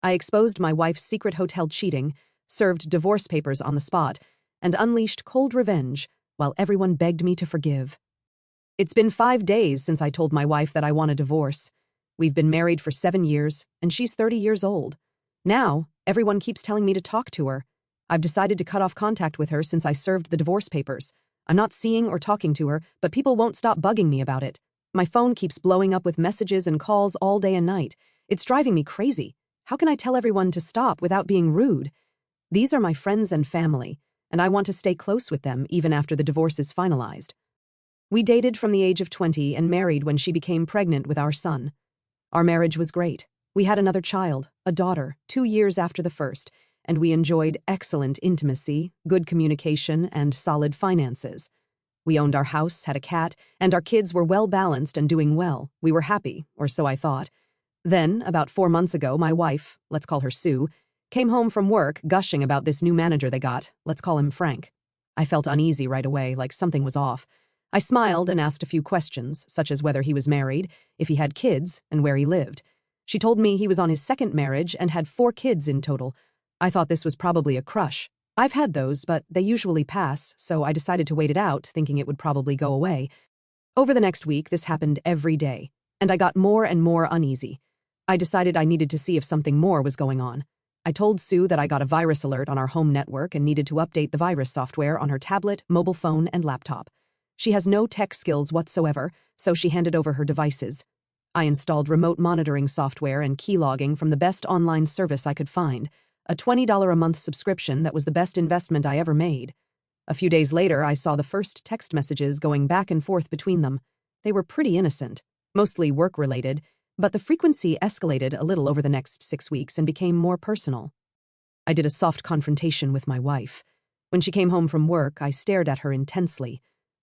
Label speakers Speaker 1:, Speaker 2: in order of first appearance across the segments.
Speaker 1: I exposed my wife's secret hotel cheating, served divorce papers on the spot, and unleashed cold revenge while everyone begged me to forgive. It's been 5 days since I told my wife that I want a divorce. We've been married for 7 years, and she's 30 years old. Now, everyone keeps telling me to talk to her. I've decided to cut off contact with her since I served the divorce papers. I'm not seeing or talking to her, but people won't stop bugging me about it. My phone keeps blowing up with messages and calls all day and night. It's driving me crazy. How can I tell everyone to stop without being rude? These are my friends and family, and I want to stay close with them even after the divorce is finalized. We dated from the age of 20 and married when she became pregnant with our son. Our marriage was great. We had another child, a daughter, 2 years after the first, and we enjoyed excellent intimacy, good communication, and solid finances. We owned our house, had a cat, and our kids were well-balanced and doing well. We were happy, or so I thought. Then, about 4 months ago, my wife, let's call her Sue, came home from work gushing about this new manager they got. Let's call him Frank. I felt uneasy right away, like something was off. I smiled and asked a few questions, such as whether he was married, if he had kids, and where he lived. She told me he was on his second marriage and had 4 kids in total. I thought this was probably a crush. I've had those, but they usually pass, so I decided to wait it out, thinking it would probably go away. Over the next week, this happened every day, and I got more and more uneasy. I decided I needed to see if something more was going on. I told Sue that I got a virus alert on our home network and needed to update the virus software on her tablet, mobile phone, and laptop. She has no tech skills whatsoever, so she handed over her devices. I installed remote monitoring software and keylogging from the best online service I could find, a $20 a month subscription that was the best investment I ever made. A few days later, I saw the first text messages going back and forth between them. They were pretty innocent, mostly work-related, but the frequency escalated a little over the next 6 weeks and became more personal. I did a soft confrontation with my wife. When she came home from work, I stared at her intensely.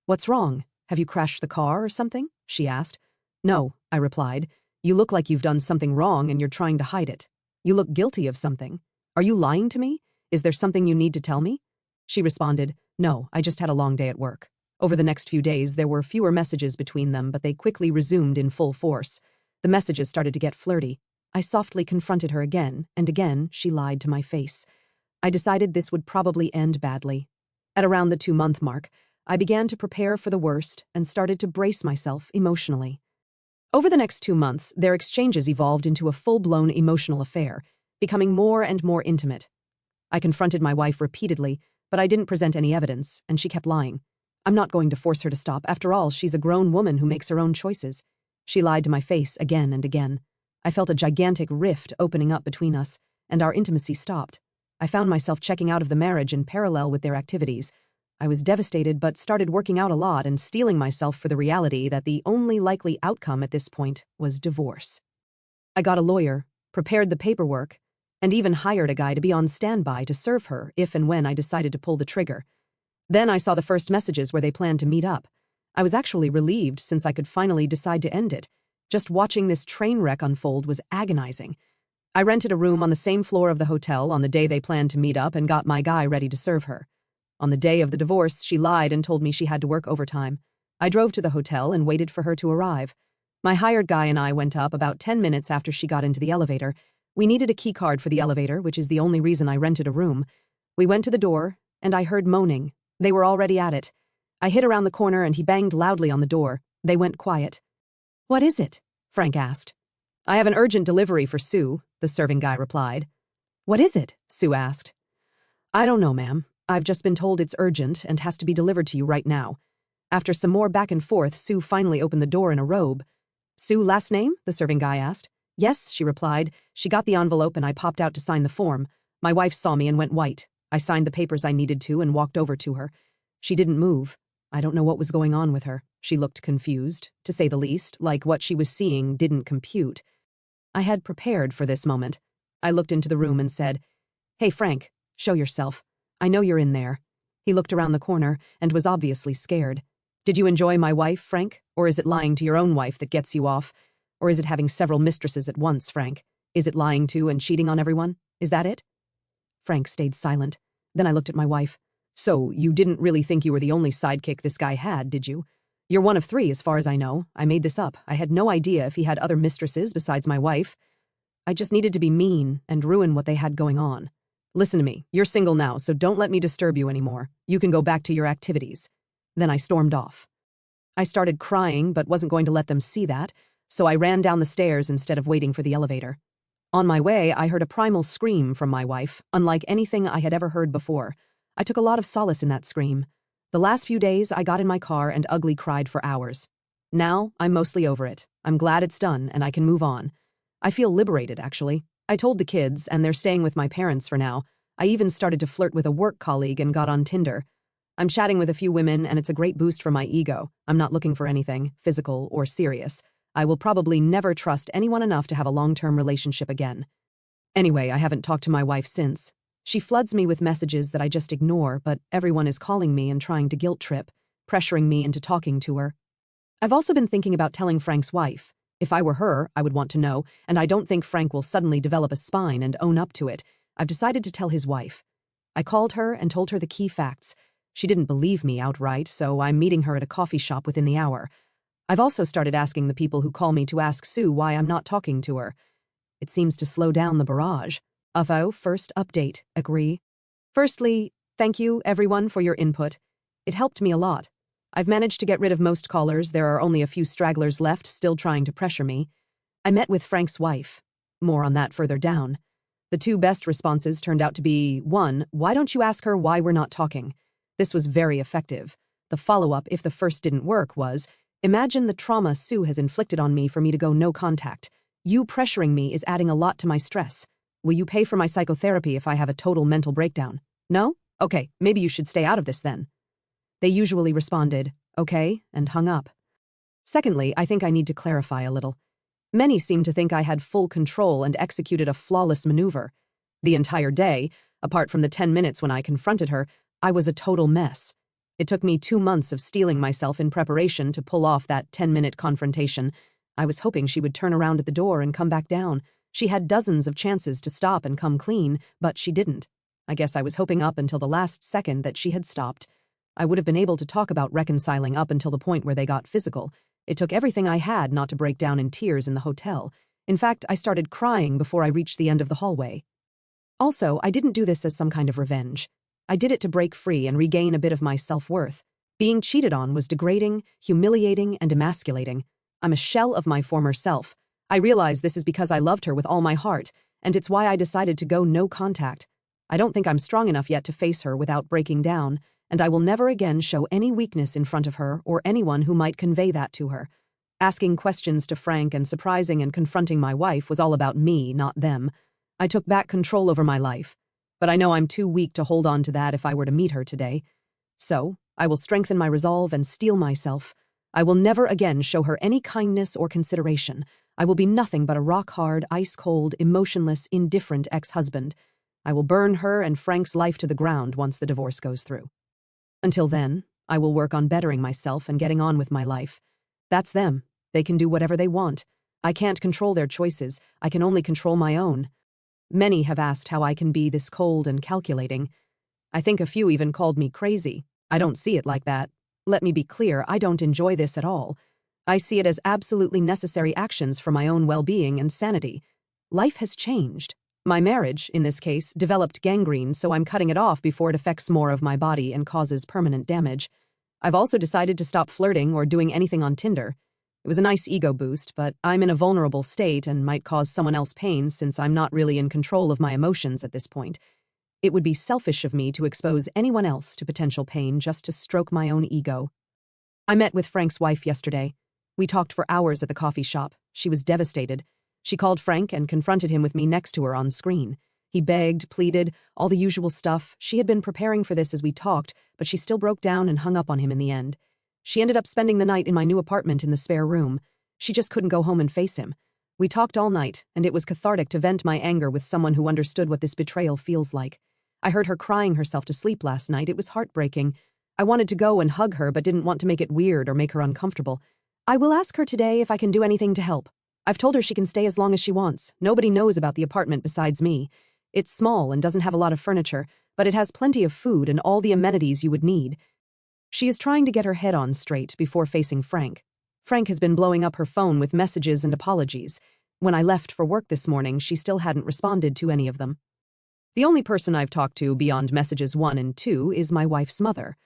Speaker 1: "What's wrong? Have you crashed the car or something?" she asked. "No," I replied. "You look like you've done something wrong and you're trying to hide it. You look guilty of something. Are you lying to me? Is there something you need to tell me?" She responded, "No, I just had a long day at work." Over the next few days, there were fewer messages between them, but they quickly resumed in full force. The messages started to get flirty. I softly confronted her again, and again she lied to my face. I decided this would probably end badly. At around the 2-month mark, I began to prepare for the worst and started to brace myself emotionally. Over the next 2 months, their exchanges evolved into a full-blown emotional affair, becoming more and more intimate. I confronted my wife repeatedly, but I didn't present any evidence, and she kept lying. I'm not going to force her to stop. After all, she's a grown woman who makes her own choices. She lied to my face again and again. I felt a gigantic rift opening up between us, and our intimacy stopped. I found myself checking out of the marriage in parallel with their activities. I was devastated but started working out a lot and steeling myself for the reality that the only likely outcome at this point was divorce. I got a lawyer, prepared the paperwork, and even hired a guy to be on standby to serve her if and when I decided to pull the trigger. Then I saw the first messages where they planned to meet up. I was actually relieved since I could finally decide to end it. Just watching this train wreck unfold was agonizing. I rented a room on the same floor of the hotel on the day they planned to meet up and got my guy ready to serve her. On the day of the divorce, she lied and told me she had to work overtime. I drove to the hotel and waited for her to arrive. My hired guy and I went up about 10 minutes after she got into the elevator. We needed a key card for the elevator, which is the only reason I rented a room. We went to the door, and I heard moaning. They were already at it. I hid around the corner and he banged loudly on the door. They went quiet. "What is it?" Frank asked. "I have an urgent delivery for Sue," the serving guy replied. "What is it?" Sue asked. "I don't know, ma'am. I've just been told it's urgent and has to be delivered to you right now." After some more back and forth, Sue finally opened the door in a robe. "Sue, last name?" the serving guy asked. "Yes," she replied. She got the envelope and I popped out to sign the form. My wife saw me and went white. I signed the papers I needed to and walked over to her. She didn't move. I don't know what was going on with her. She looked confused, to say the least, like what she was seeing didn't compute. I had prepared for this moment. I looked into the room and said, "Hey, Frank, show yourself. I know you're in there." He looked around the corner and was obviously scared. "Did you enjoy my wife, Frank? Or is it lying to your own wife that gets you off? Or is it having several mistresses at once, Frank? Is it lying to and cheating on everyone? Is that it?" Frank stayed silent. Then I looked at my wife. "So, you didn't really think you were the only sidekick this guy had, did you? You're one of 3, as far as I know. I made this up. I had no idea if he had other mistresses besides my wife." I just needed to be mean and ruin what they had going on. Listen to me, you're single now, so don't let me disturb you anymore. You can go back to your activities. Then I stormed off. I started crying, but wasn't going to let them see that, so I ran down the stairs instead of waiting for the elevator. On my way, I heard a primal scream from my wife, unlike anything I had ever heard before. I took a lot of solace in that scream. The last few days, I got in my car and ugly cried for hours. Now, I'm mostly over it. I'm glad it's done, and I can move on. I feel liberated, actually. I told the kids, and they're staying with my parents for now. I even started to flirt with a work colleague and got on Tinder. I'm chatting with a few women, and it's a great boost for my ego. I'm not looking for anything, physical or serious. I will probably never trust anyone enough to have a long-term relationship again. Anyway, I haven't talked to my wife since. She floods me with messages that I just ignore, but everyone is calling me and trying to guilt trip, pressuring me into talking to her. I've also been thinking about telling Frank's wife. If I were her, I would want to know, and I don't think Frank will suddenly develop a spine and own up to it. I've decided to tell his wife. I called her and told her the key facts. She didn't believe me outright, so I'm meeting her at a coffee shop within the hour. I've also started asking the people who call me to ask Sue why I'm not talking to her. It seems to slow down the barrage. First update, agree. Firstly, thank you, everyone, for your input. It helped me a lot. I've managed to get rid of most callers. There are only a few stragglers left still trying to pressure me. I met with Frank's wife. More on that further down. The two best responses turned out to be, 1, why don't you ask her why we're not talking? This was very effective. The follow-up, if the first didn't work, was, imagine the trauma Sue has inflicted on me for me to go no contact. You pressuring me is adding a lot to my stress. Will you pay for my psychotherapy if I have a total mental breakdown? No? Okay, maybe you should stay out of this then. They usually responded, okay, and hung up. Secondly, I think I need to clarify a little. Many seem to think I had full control and executed a flawless maneuver. The entire day, apart from the 10 minutes when I confronted her, I was a total mess. It took me 2 months of steeling myself in preparation to pull off that 10-minute confrontation. I was hoping she would turn around at the door and come back down. She had dozens of chances to stop and come clean, but she didn't. I guess I was hoping up until the last second that she had stopped. I would have been able to talk about reconciling up until the point where they got physical. It took everything I had not to break down in tears in the hotel. In fact, I started crying before I reached the end of the hallway. Also, I didn't do this as some kind of revenge. I did it to break free and regain a bit of my self-worth. Being cheated on was degrading, humiliating, and emasculating. I'm a shell of my former self. I realize this is because I loved her with all my heart, and it's why I decided to go no contact. I don't think I'm strong enough yet to face her without breaking down, and I will never again show any weakness in front of her or anyone who might convey that to her. Asking questions to Frank and surprising and confronting my wife was all about me, not them. I took back control over my life, but I know I'm too weak to hold on to that if I were to meet her today. So, I will strengthen my resolve and steel myself. I will never again show her any kindness or consideration. I will be nothing but a rock-hard, ice-cold, emotionless, indifferent ex-husband. I will burn her and Frank's life to the ground once the divorce goes through. Until then, I will work on bettering myself and getting on with my life. That's them. They can do whatever they want. I can't control their choices. I can only control my own. Many have asked how I can be this cold and calculating. I think a few even called me crazy. I don't see it like that. Let me be clear, I don't enjoy this at all. I see it as absolutely necessary actions for my own well-being and sanity. Life has changed. My marriage, in this case, developed gangrene, so I'm cutting it off before it affects more of my body and causes permanent damage. I've also decided to stop flirting or doing anything on Tinder. It was a nice ego boost, but I'm in a vulnerable state and might cause someone else pain since I'm not really in control of my emotions at this point. It would be selfish of me to expose anyone else to potential pain just to stroke my own ego. I met with Frank's wife yesterday. We talked for hours at the coffee shop. She was devastated. She called Frank and confronted him with me next to her on screen. He begged, pleaded, all the usual stuff. She had been preparing for this as we talked, but she still broke down and hung up on him in the end. She ended up spending the night in my new apartment in the spare room. She just couldn't go home and face him. We talked all night, and it was cathartic to vent my anger with someone who understood what this betrayal feels like. I heard her crying herself to sleep last night. It was heartbreaking. I wanted to go and hug her, but didn't want to make it weird or make her uncomfortable. I will ask her today if I can do anything to help. I've told her she can stay as long as she wants. Nobody knows about the apartment besides me. It's small and doesn't have a lot of furniture, but it has plenty of food and all the amenities you would need. She is trying to get her head on straight before facing Frank. Frank has been blowing up her phone with messages and apologies. When I left for work this morning, she still hadn't responded to any of them. The only person I've talked to beyond messages 1 and 2 is my wife's mother.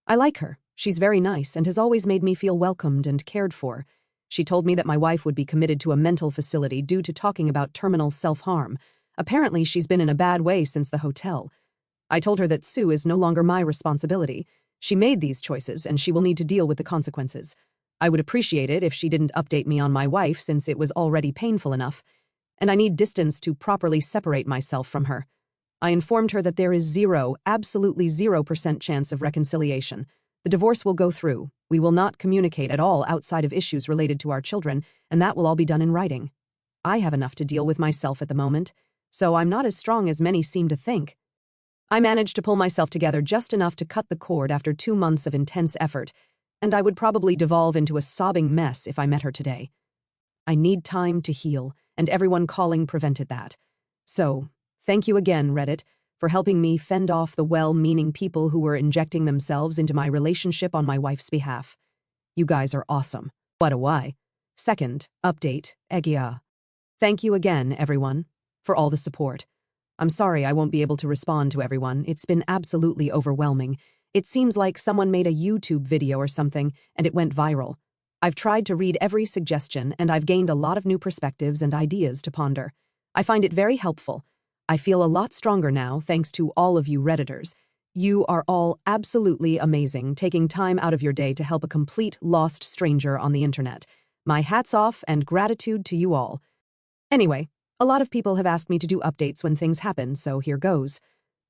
Speaker 1: I like her. She's very nice and has always made me feel welcomed and cared for. She told me that my wife would be committed to a mental facility due to talking about terminal self-harm. Apparently, she's been in a bad way since the hotel. I told her that Sue is no longer my responsibility. She made these choices, and she will need to deal with the consequences. I would appreciate it if she didn't update me on my wife since it was already painful enough, and I need distance to properly separate myself from her. I informed her that there is absolutely 0% chance of reconciliation. The divorce will go through. We will not communicate at all outside of issues related to our children, and that will all be done in writing. I have enough to deal with myself at the moment, so I'm not as strong as many seem to think. I managed to pull myself together just enough to cut the cord after 2 months of intense effort, and I would probably devolve into a sobbing mess if I met her today. I need time to heal, and everyone calling prevented that. So, thank you again, Reddit, for helping me fend off the well-meaning people who were injecting themselves into my relationship on my wife's behalf. You guys are awesome. What a why. Second, update, Egia. Thank you again, everyone, for all the support. I'm sorry I won't be able to respond to everyone. It's been absolutely overwhelming. It seems like someone made a YouTube video or something, and it went viral. I've tried to read every suggestion, and I've gained a lot of new perspectives and ideas to ponder. I find it very helpful. I feel a lot stronger now, thanks to all of you Redditors. You are all absolutely amazing, taking time out of your day to help a complete lost stranger on the internet. My hats off and gratitude to you all. Anyway, a lot of people have asked me to do updates when things happen, so here goes.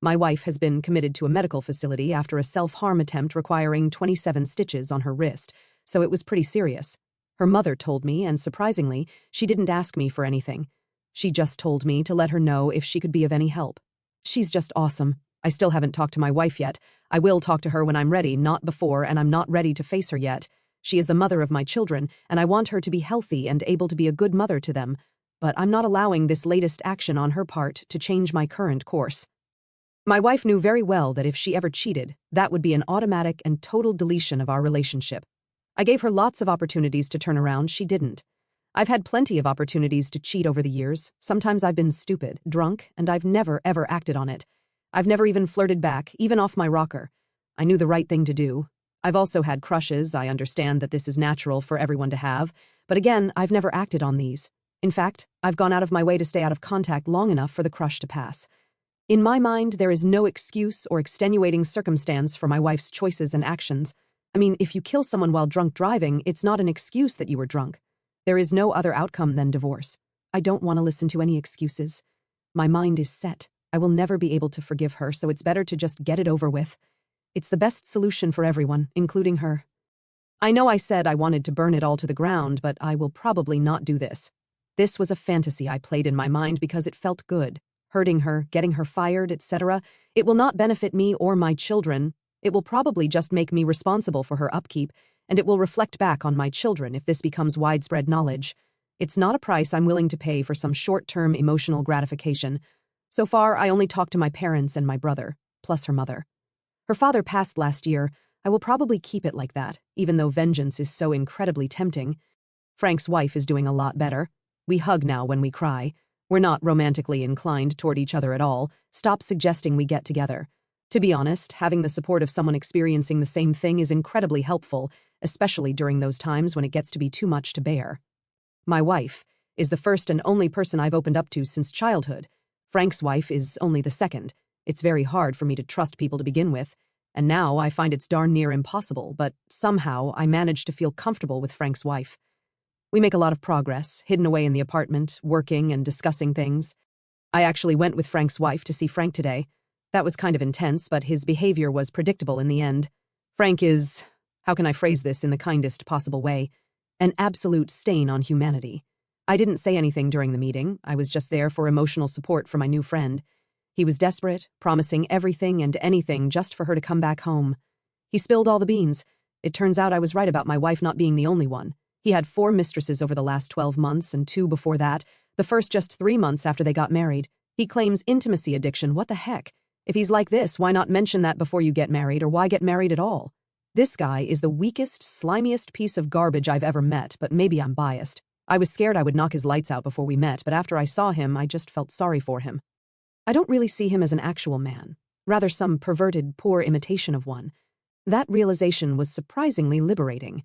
Speaker 1: My wife has been committed to a medical facility after a self-harm attempt requiring 27 stitches on her wrist, so it was pretty serious. Her mother told me, and surprisingly, she didn't ask me for anything. She just told me to let her know if she could be of any help. She's just awesome. I still haven't talked to my wife yet. I will talk to her when I'm ready, not before, and I'm not ready to face her yet. She is the mother of my children, and I want her to be healthy and able to be a good mother to them. But I'm not allowing this latest action on her part to change my current course. My wife knew very well that if she ever cheated, that would be an automatic and total deletion of our relationship. I gave her lots of opportunities to turn around. She didn't. I've had plenty of opportunities to cheat over the years. Sometimes I've been stupid, drunk, and I've never, ever acted on it. I've never even flirted back, even off my rocker. I knew the right thing to do. I've also had crushes. I understand that this is natural for everyone to have, but again, I've never acted on these. In fact, I've gone out of my way to stay out of contact long enough for the crush to pass. In my mind, there is no excuse or extenuating circumstance for my wife's choices and actions. I mean, if you kill someone while drunk driving, it's not an excuse that you were drunk. There is no other outcome than divorce. I don't want to listen to any excuses. My mind is set. I will never be able to forgive her, so it's better to just get it over with. It's the best solution for everyone, including her. I know I said I wanted to burn it all to the ground, but I will probably not do this. This was a fantasy I played in my mind because it felt good. Hurting her, getting her fired, etc. It will not benefit me or my children. It will probably just make me responsible for her upkeep, and it will reflect back on my children if this becomes widespread knowledge. It's not a price I'm willing to pay for some short-term emotional gratification. So far, I only talked to my parents and my brother, plus her mother. Her father passed last year. I will probably keep it like that, even though vengeance is so incredibly tempting. Frank's wife is doing a lot better. We hug now when we cry. We're not romantically inclined toward each other at all. Stop suggesting we get together. To be honest, having the support of someone experiencing the same thing is incredibly helpful, especially during those times when it gets to be too much to bear. My wife is the first and only person I've opened up to since childhood. Frank's wife is only the second. It's very hard for me to trust people to begin with, and now I find it's darn near impossible, but somehow I manage to feel comfortable with Frank's wife. We make a lot of progress, hidden away in the apartment, working and discussing things. I actually went with Frank's wife to see Frank today. That was kind of intense, but his behavior was predictable in the end. Frank is, how can I phrase this in the kindest possible way, an absolute stain on humanity. I didn't say anything during the meeting. I was just there for emotional support for my new friend. He was desperate, promising everything and anything just for her to come back home. He spilled all the beans. It turns out I was right about my wife not being the only one. He had 4 mistresses over the last 12 months and 2 before that, the first just 3 months after they got married. He claims intimacy addiction. What the heck? If he's like this, why not mention that before you get married, or why get married at all? This guy is the weakest, slimiest piece of garbage I've ever met, but maybe I'm biased. I was scared I would knock his lights out before we met, but after I saw him, I just felt sorry for him. I don't really see him as an actual man, rather some perverted, poor imitation of one. That realization was surprisingly liberating.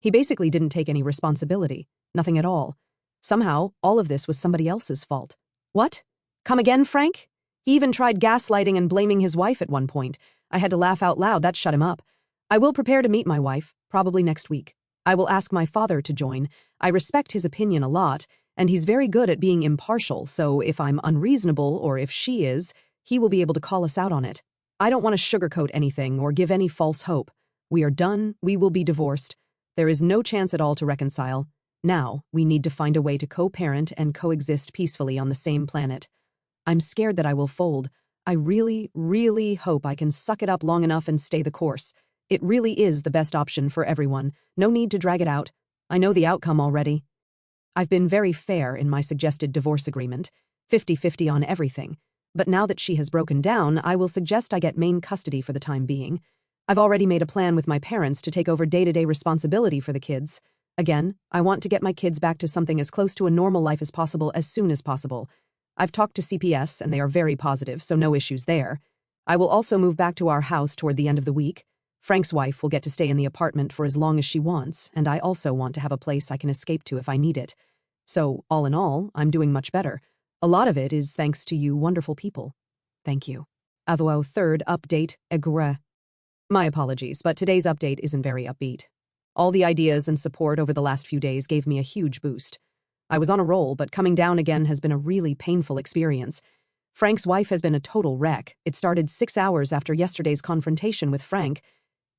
Speaker 1: He basically didn't take any responsibility, nothing at all. Somehow, all of this was somebody else's fault. What? Come again, Frank? He even tried gaslighting and blaming his wife at one point. I had to laugh out loud. That shut him up. I will prepare to meet my wife, probably next week. I will ask my father to join. I respect his opinion a lot, and he's very good at being impartial, so if I'm unreasonable or if she is, he will be able to call us out on it. I don't want to sugarcoat anything or give any false hope. We are done. We will be divorced. There is no chance at all to reconcile. Now, we need to find a way to co-parent and coexist peacefully on the same planet. I'm scared that I will fold. I really, really hope I can suck it up long enough and stay the course. It really is the best option for everyone. No need to drag it out. I know the outcome already. I've been very fair in my suggested divorce agreement, 50-50 on everything. But now that she has broken down, I will suggest I get main custody for the time being. I've already made a plan with my parents to take over day-to-day responsibility for the kids. Again, I want to get my kids back to something as close to a normal life as possible as soon as possible. I've talked to CPS and they are very positive, so no issues there. I will also move back to our house toward the end of the week. Frank's wife will get to stay in the apartment for as long as she wants, and I also want to have a place I can escape to if I need it. So, all in all, I'm doing much better. A lot of it is thanks to you wonderful people. Thank you. Avo third update, Egre. My apologies, but today's update isn't very upbeat. All the ideas and support over the last few days gave me a huge boost. I was on a roll, but coming down again has been a really painful experience. Frank's wife has been a total wreck. It started 6 hours after yesterday's confrontation with Frank.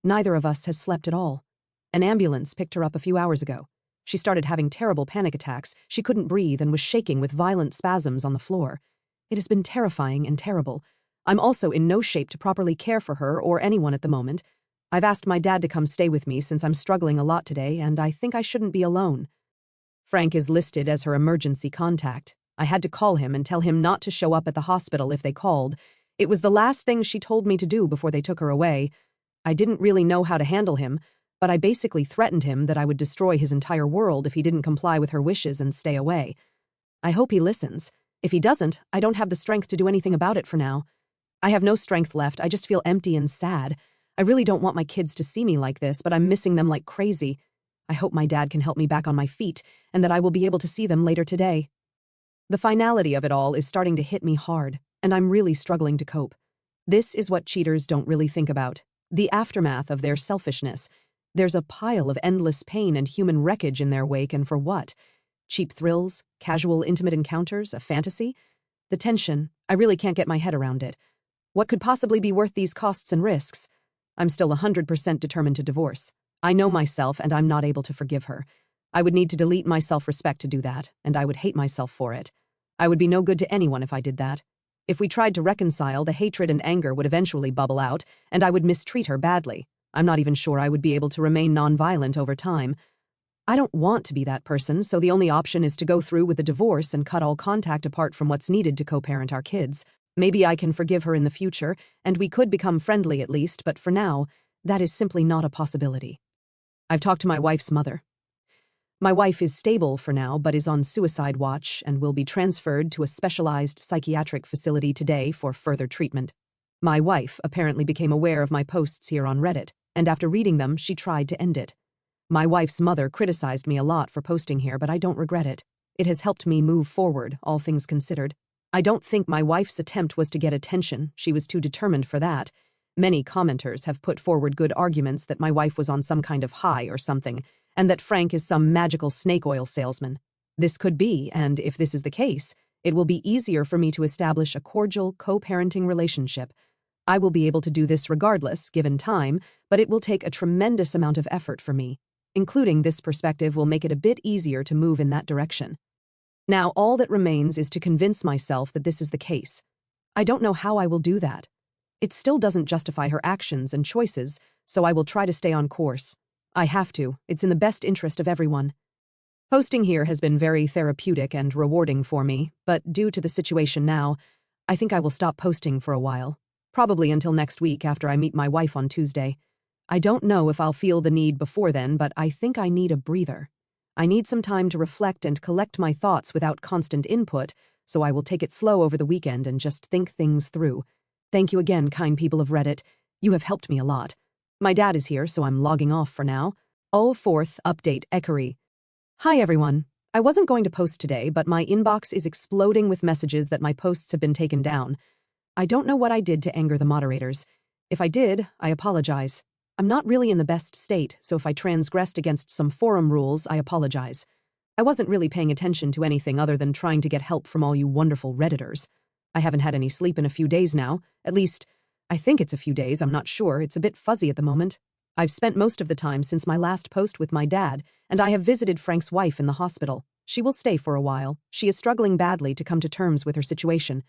Speaker 1: Neither of us has slept at all. An ambulance picked her up a few hours ago. She started having terrible panic attacks. She couldn't breathe and was shaking with violent spasms on the floor. It has been terrifying and terrible. I'm also in no shape to properly care for her or anyone at the moment. I've asked my dad to come stay with me since I'm struggling a lot today, and I think I shouldn't be alone. Frank is listed as her emergency contact. I had to call him and tell him not to show up at the hospital if they called. It was the last thing she told me to do before they took her away. I didn't really know how to handle him, but I basically threatened him that I would destroy his entire world if he didn't comply with her wishes and stay away. I hope he listens. If he doesn't, I don't have the strength to do anything about it for now. I have no strength left. I just feel empty and sad. I really don't want my kids to see me like this, but I'm missing them like crazy. I hope my dad can help me back on my feet and that I will be able to see them later today. The finality of it all is starting to hit me hard, and I'm really struggling to cope. This is what cheaters don't really think about. The aftermath of their selfishness. There's a pile of endless pain and human wreckage in their wake, and for what? Cheap thrills? Casual intimate encounters? A fantasy? The tension, I really can't get my head around it. What could possibly be worth these costs and risks? I'm still 100% determined to divorce. I know myself and I'm not able to forgive her. I would need to delete my self-respect to do that, and I would hate myself for it. I would be no good to anyone if I did that. If we tried to reconcile, the hatred and anger would eventually bubble out, and I would mistreat her badly. I'm not even sure I would be able to remain nonviolent over time. I don't want to be that person, so the only option is to go through with the divorce and cut all contact apart from what's needed to co-parent our kids. Maybe I can forgive her in the future, and we could become friendly at least, but for now, that is simply not a possibility. I've talked to my wife's mother. My wife is stable for now, but is on suicide watch and will be transferred to a specialized psychiatric facility today for further treatment. My wife apparently became aware of my posts here on Reddit, and after reading them, she tried to end it. My wife's mother criticized me a lot for posting here, but I don't regret it. It has helped me move forward, all things considered. I don't think my wife's attempt was to get attention. She was too determined for that. Many commenters have put forward good arguments that my wife was on some kind of high or something, and that Frank is some magical snake oil salesman. This could be, and if this is the case, it will be easier for me to establish a cordial, co-parenting relationship. I will be able to do this regardless, given time, but it will take a tremendous amount of effort for me. Including this perspective will make it a bit easier to move in that direction. Now, all that remains is to convince myself that this is the case. I don't know how I will do that. It still doesn't justify her actions and choices, so I will try to stay on course. I have to. It's in the best interest of everyone. Posting here has been very therapeutic and rewarding for me, but due to the situation now, I think I will stop posting for a while. Probably until next week after I meet my wife on Tuesday. I don't know if I'll feel the need before then, but I think I need a breather. I need some time to reflect and collect my thoughts without constant input, so I will take it slow over the weekend and just think things through. Thank you again, kind people of Reddit. You have helped me a lot. My dad is here, so I'm logging off for now. Oh, fourth update, Ekery. Hi, everyone. I wasn't going to post today, but my inbox is exploding with messages that my posts have been taken down. I don't know what I did to anger the moderators. If I did, I apologize. I'm not really in the best state, so if I transgressed against some forum rules, I apologize. I wasn't really paying attention to anything other than trying to get help from all you wonderful Redditors. I haven't had any sleep in a few days now. At least, I think it's a few days, I'm not sure. It's a bit fuzzy at the moment. I've spent most of the time since my last post with my dad, and I have visited Frank's wife in the hospital. She will stay for a while. She is struggling badly to come to terms with her situation.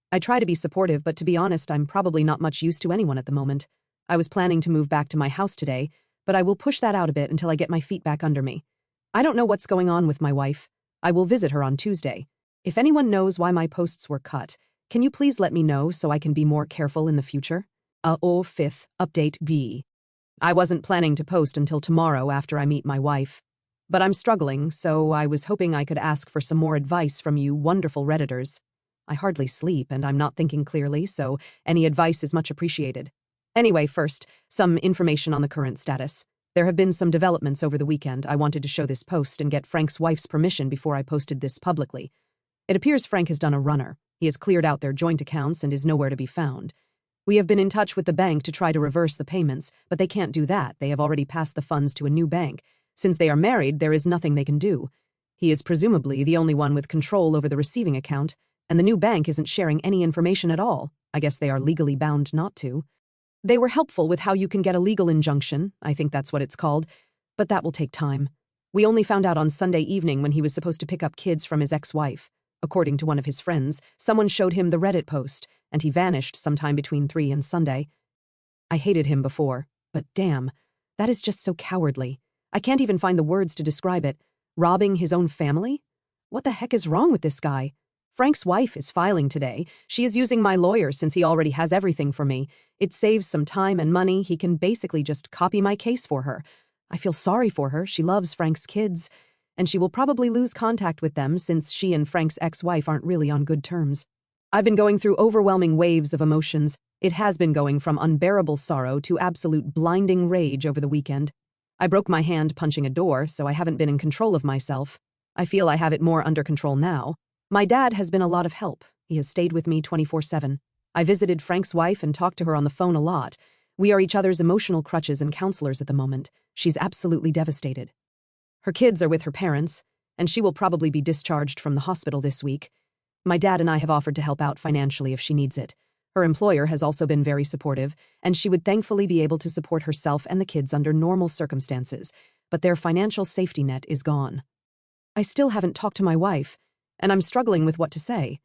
Speaker 1: I try to be supportive, but to be honest, I'm probably not much use to anyone at the moment. I was planning to move back to my house today, but I will push that out a bit until I get my feet back under me. I don't know what's going on with my wife. I will visit her on Tuesday. If anyone knows why my posts were cut, can you please let me know so I can be more careful in the future? Fifth update B. I wasn't planning to post until tomorrow after I meet my wife. But I'm struggling, so I was hoping I could ask for some more advice from you wonderful Redditors. I hardly sleep and I'm not thinking clearly, so any advice is much appreciated. Anyway, first, some information on the current status. There have been some developments over the weekend. I wanted to show this post and get Frank's wife's permission before I posted this publicly. It appears Frank has done a runner. He has cleared out their joint accounts and is nowhere to be found. We have been in touch with the bank to try to reverse the payments, but they can't do that. They have already passed the funds to a new bank. Since they are married, there is nothing they can do. He is presumably the only one with control over the receiving account, and the new bank isn't sharing any information at all. I guess they are legally bound not to. They were helpful with how you can get a legal injunction, I think that's what it's called, but that will take time. We only found out on Sunday evening when he was supposed to pick up kids from his ex-wife. According to one of his friends, someone showed him the Reddit post, and he vanished sometime between 3 and Sunday. I hated him before, but damn, that is just so cowardly. I can't even find the words to describe it. Robbing his own family? What the heck is wrong with this guy? Frank's wife is filing today. She is using my lawyer since he already has everything for me. It saves some time and money. He can basically just copy my case for her. I feel sorry for her. She loves Frank's kids, and she will probably lose contact with them since she and Frank's ex-wife aren't really on good terms. I've been going through overwhelming waves of emotions. It has been going from unbearable sorrow to absolute blinding rage over the weekend. I broke my hand punching a door, so I haven't been in control of myself. I feel I have it more under control now. My dad has been a lot of help. He has stayed with me 24/7. I visited Frank's wife and talked to her on the phone a lot. We are each other's emotional crutches and counselors at the moment. She's absolutely devastated. Her kids are with her parents, and she will probably be discharged from the hospital this week. My dad and I have offered to help out financially if she needs it. Her employer has also been very supportive, and she would thankfully be able to support herself and the kids under normal circumstances, but their financial safety net is gone. I still haven't talked to my wife, and I'm struggling with what to say.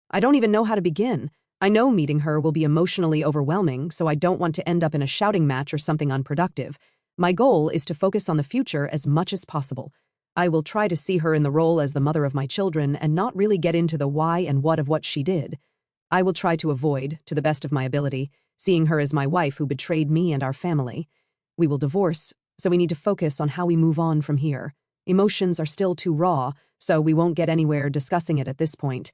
Speaker 1: I don't even know how to begin. I know meeting her will be emotionally overwhelming, so I don't want to end up in a shouting match or something unproductive. My goal is to focus on the future as much as possible. I will try to see her in the role as the mother of my children and not really get into the why and what of what she did. I will try to avoid, to the best of my ability, seeing her as my wife who betrayed me and our family. We will divorce, so we need to focus on how we move on from here. Emotions are still too raw, so we won't get anywhere discussing it at this point.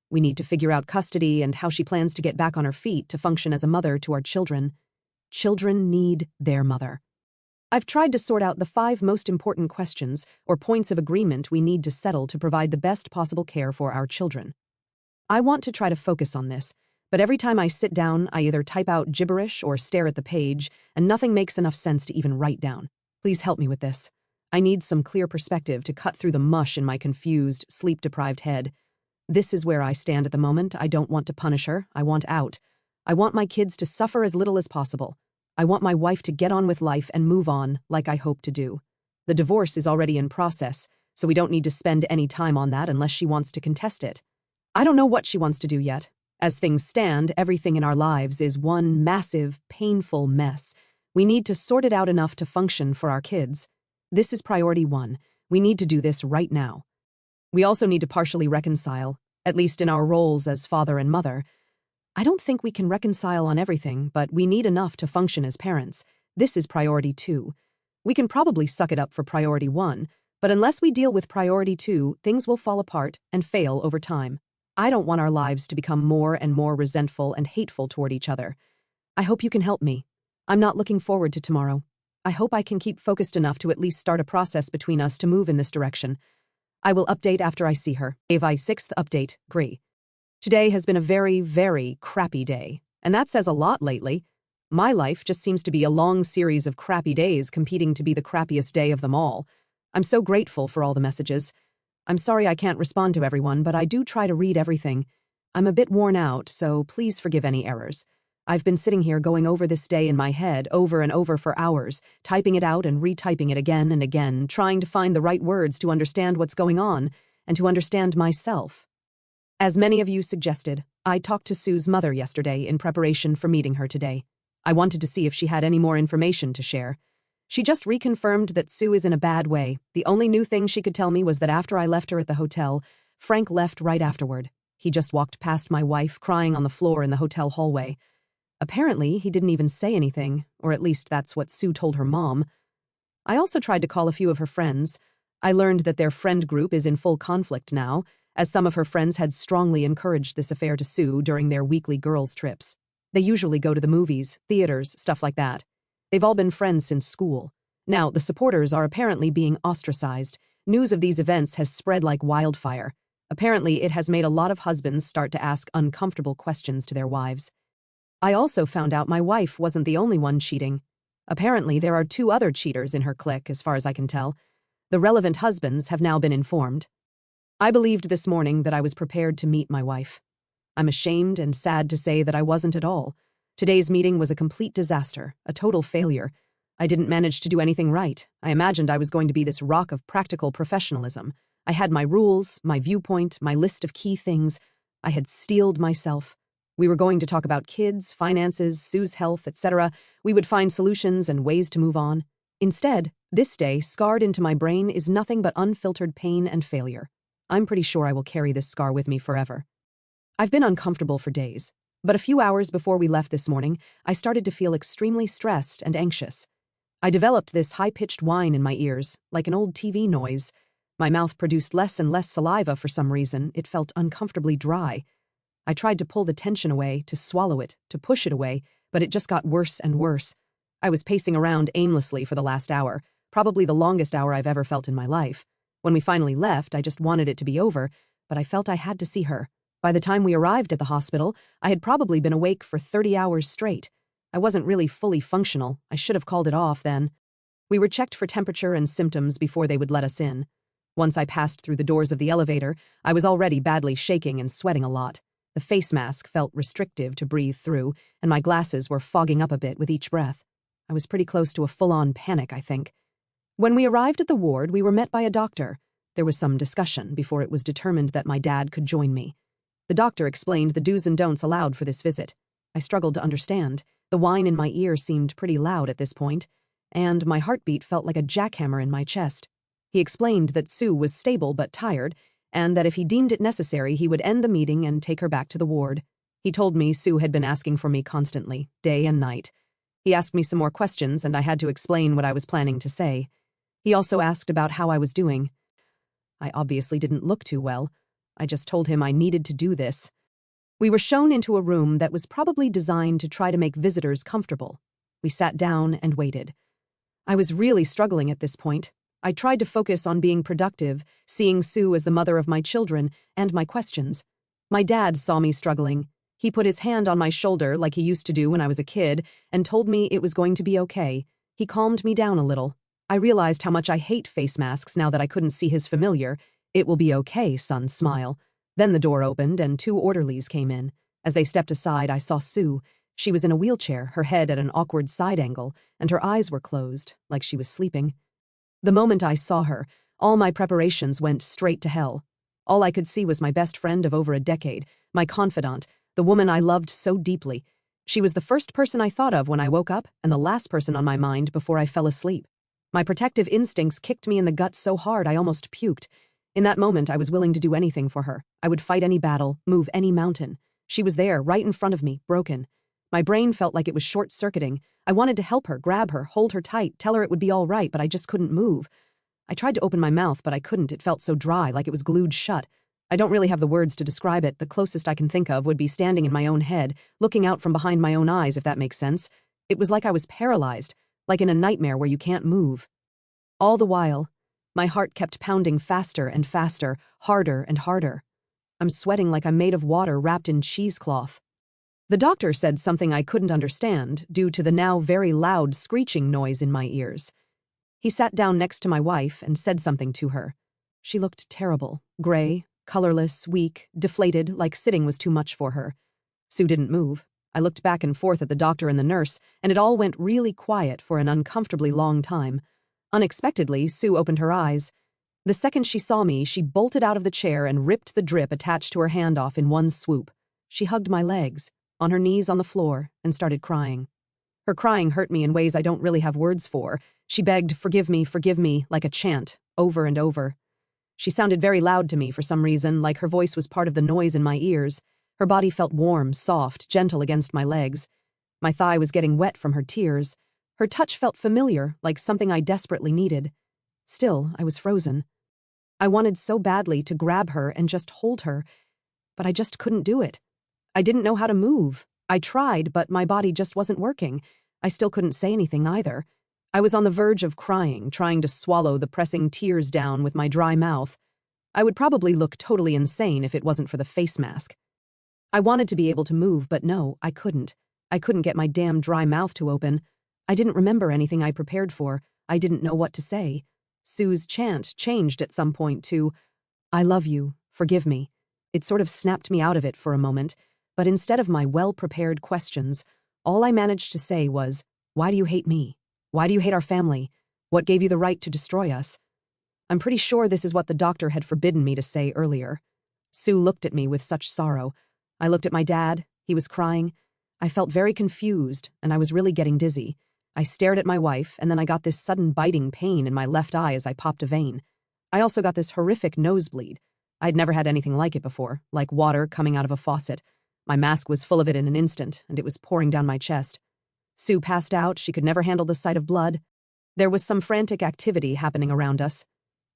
Speaker 1: We need to figure out custody and how she plans to get back on her feet to function as a mother to our children. Children need their mother. I've tried to sort out the 5 most important questions or points of agreement we need to settle to provide the best possible care for our children. I want to try to focus on this, but every time I sit down, I either type out gibberish or stare at the page, and nothing makes enough sense to even write down. Please help me with this. I need some clear perspective to cut through the mush in my confused, sleep-deprived head. This is where I stand at the moment. I don't want to punish her. I want out. I want my kids to suffer as little as possible. I want my wife to get on with life and move on, like I hope to do. The divorce is already in process, so we don't need to spend any time on that unless she wants to contest it. I don't know what she wants to do yet. As things stand, everything in our lives is one massive, painful mess. We need to sort it out enough to function for our kids. This is priority 1. We need to do this right now. We also need to partially reconcile, at least in our roles as father and mother. I don't think we can reconcile on everything, but we need enough to function as parents. This is priority 2. We can probably suck it up for priority 1, But unless we deal with priority 2, things will fall apart and fail over time. I don't want our lives to become more and more resentful and hateful toward each other. I hope you can help me. I'm not looking forward to tomorrow. I hope I can keep focused enough to at least start a process between us to move in this direction. I will update after I see her. Avi 6th update, Gree. Today has been a very, very crappy day. And that says a lot lately. My life just seems to be a long series of crappy days competing to be the crappiest day of them all. I'm so grateful for all the messages. I'm sorry I can't respond to everyone, but I do try to read everything. I'm a bit worn out, so please forgive any errors. I've been sitting here going over this day in my head over and over for hours, typing it out and retyping it again and again, trying to find the right words to understand what's going on and to understand myself. As many of you suggested, I talked to Sue's mother yesterday in preparation for meeting her today. I wanted to see if she had any more information to share. She just reconfirmed that Sue is in a bad way. The only new thing she could tell me was that after I left her at the hotel, Frank left right afterward. He just walked past my wife, crying on the floor in the hotel hallway. Apparently, he didn't even say anything, or at least that's what Sue told her mom. I also tried to call a few of her friends. I learned that their friend group is in full conflict now, as some of her friends had strongly encouraged this affair to Sue during their weekly girls' trips. They usually go to the movies, theaters, stuff like that. They've all been friends since school. Now, the supporters are apparently being ostracized. News of these events has spread like wildfire. Apparently, it has made a lot of husbands start to ask uncomfortable questions to their wives. I also found out my wife wasn't the only one cheating. Apparently, there are 2 other cheaters in her clique, as far as I can tell. The relevant husbands have now been informed. I believed this morning that I was prepared to meet my wife. I'm ashamed and sad to say that I wasn't at all. Today's meeting was a complete disaster, a total failure. I didn't manage to do anything right. I imagined I was going to be this rock of practical professionalism. I had my rules, my viewpoint, my list of key things. I had steeled myself. We were going to talk about kids, finances, Sue's health, etc. We would find solutions and ways to move on. Instead, this day, scarred into my brain, is nothing but unfiltered pain and failure. I'm pretty sure I will carry this scar with me forever. I've been uncomfortable for days, but a few hours before we left this morning, I started to feel extremely stressed and anxious. I developed this high-pitched whine in my ears, like an old TV noise. My mouth produced less and less saliva for some reason. It felt uncomfortably dry. I tried to pull the tension away, to swallow it, to push it away, but it just got worse and worse. I was pacing around aimlessly for the last hour, probably the longest hour I've ever felt in my life. When we finally left, I just wanted it to be over, but I felt I had to see her. By the time we arrived at the hospital, I had probably been awake for 30 hours straight. I wasn't really fully functional. I should have called it off then. We were checked for temperature and symptoms before they would let us in. Once I passed through the doors of the elevator, I was already badly shaking and sweating a lot. The face mask felt restrictive to breathe through, and my glasses were fogging up a bit with each breath. I was pretty close to a full-on panic, I think. When we arrived at the ward, we were met by a doctor. There was some discussion before it was determined that my dad could join me. The doctor explained the do's and don'ts allowed for this visit. I struggled to understand. The whine in my ear seemed pretty loud at this point, and my heartbeat felt like a jackhammer in my chest. He explained that Sue was stable but tired, and that if he deemed it necessary, he would end the meeting and take her back to the ward. He told me Sue had been asking for me constantly, day and night. He asked me some more questions, and I had to explain what I was planning to say. He also asked about how I was doing. I obviously didn't look too well. I just told him I needed to do this. We were shown into a room that was probably designed to try to make visitors comfortable. We sat down and waited. I was really struggling at this point. I tried to focus on being productive, seeing Sue as the mother of my children, and my questions. My dad saw me struggling. He put his hand on my shoulder like he used to do when I was a kid and told me it was going to be okay. He calmed me down a little. I realized how much I hate face masks now that I couldn't see his familiar, "It will be okay, son," smile. Then the door opened and 2 orderlies came in. As they stepped aside, I saw Sue. She was in a wheelchair, her head at an awkward side angle, and her eyes were closed, like she was sleeping. The moment I saw her, all my preparations went straight to hell. All I could see was my best friend of over a decade, my confidant, the woman I loved so deeply. She was the first person I thought of when I woke up and the last person on my mind before I fell asleep. My protective instincts kicked me in the gut so hard I almost puked. In that moment, I was willing to do anything for her. I would fight any battle, move any mountain. She was there, right in front of me, broken. My brain felt like it was short-circuiting. I wanted to help her, grab her, hold her tight, tell her it would be all right, but I just couldn't move. I tried to open my mouth, but I couldn't. It felt so dry, like it was glued shut. I don't really have the words to describe it. The closest I can think of would be standing in my own head, looking out from behind my own eyes, if that makes sense. It was like I was paralyzed, like in a nightmare where you can't move. All the while, my heart kept pounding faster and faster, harder and harder. I'm sweating like I'm made of water wrapped in cheesecloth. The doctor said something I couldn't understand due to the now very loud screeching noise in my ears. He sat down next to my wife and said something to her. She looked terrible, gray, colorless, weak, deflated, like sitting was too much for her. Sue didn't move. I looked back and forth at the doctor and the nurse, and it all went really quiet for an uncomfortably long time. Unexpectedly, Sue opened her eyes. The second she saw me, she bolted out of the chair and ripped the drip attached to her hand off in one swoop. She hugged my legs, on her knees on the floor, and started crying. Her crying hurt me in ways I don't really have words for. She begged, forgive me, like a chant, over and over. She sounded very loud to me for some reason, like her voice was part of the noise in my ears. Her body felt warm, soft, gentle against my legs. My thigh was getting wet from her tears. Her touch felt familiar, like something I desperately needed. Still, I was frozen. I wanted so badly to grab her and just hold her, but I just couldn't do it. I didn't know how to move. I tried, but my body just wasn't working. I still couldn't say anything either. I was on the verge of crying, trying to swallow the pressing tears down with my dry mouth. I would probably look totally insane if it wasn't for the face mask. I wanted to be able to move, but no, I couldn't. I couldn't get my damn dry mouth to open. I didn't remember anything I prepared for. I didn't know what to say. Sue's chant changed at some point to, I love you, forgive me. It sort of snapped me out of it for a moment, but instead of my well-prepared questions, all I managed to say was, why do you hate me? Why do you hate our family? What gave you the right to destroy us? I'm pretty sure this is what the doctor had forbidden me to say earlier. Sue looked at me with such sorrow. I looked at my dad. He was crying. I felt very confused, and I was really getting dizzy. I stared at my wife, and then I got this sudden biting pain in my left eye as I popped a vein. I also got this horrific nosebleed. I'd never had anything like it before, like water coming out of a faucet. My mask was full of it in an instant, and it was pouring down my chest. Sue passed out. She could never handle the sight of blood. There was some frantic activity happening around us.